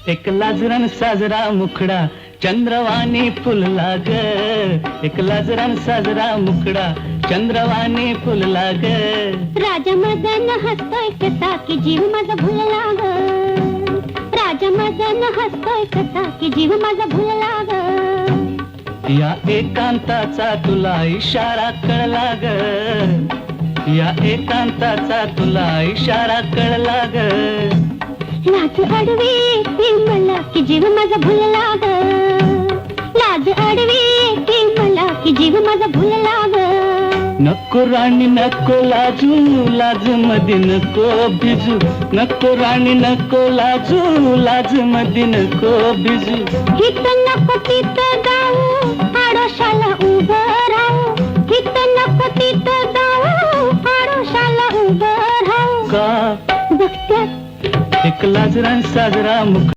एक लाजरान साजरा मुखडा चंद्रवाणी फुलला ग, एक लाजरान साजरा मुखडा चंद्रवाणी फुलला ग. राजा मदन हसतोय कसा की जीव माझा भुलला ग, राजा मदन हसतोय कसा की जीव माझा भुलला ग. या एकांताचा तुला इशारा कळला ग, या एकांताचा तुला इशारा कळला ग. लाज अडवी ती मला की जीव माझा भुलला ग, लाज अडवी ती मला की जीव माझा भुलला ग. नको राणी नको लाजू, लाज मध्ये नको भिजू. नको राणी नको लाजू, लाज मध्ये नको भिजू. हित नको तिथं जाऊ, आडोशाला उभं राहू. हित नको तिथं जाऊ, आडोशाला उभं राहू. का बघत्यात एक लाजरान साजरा मुख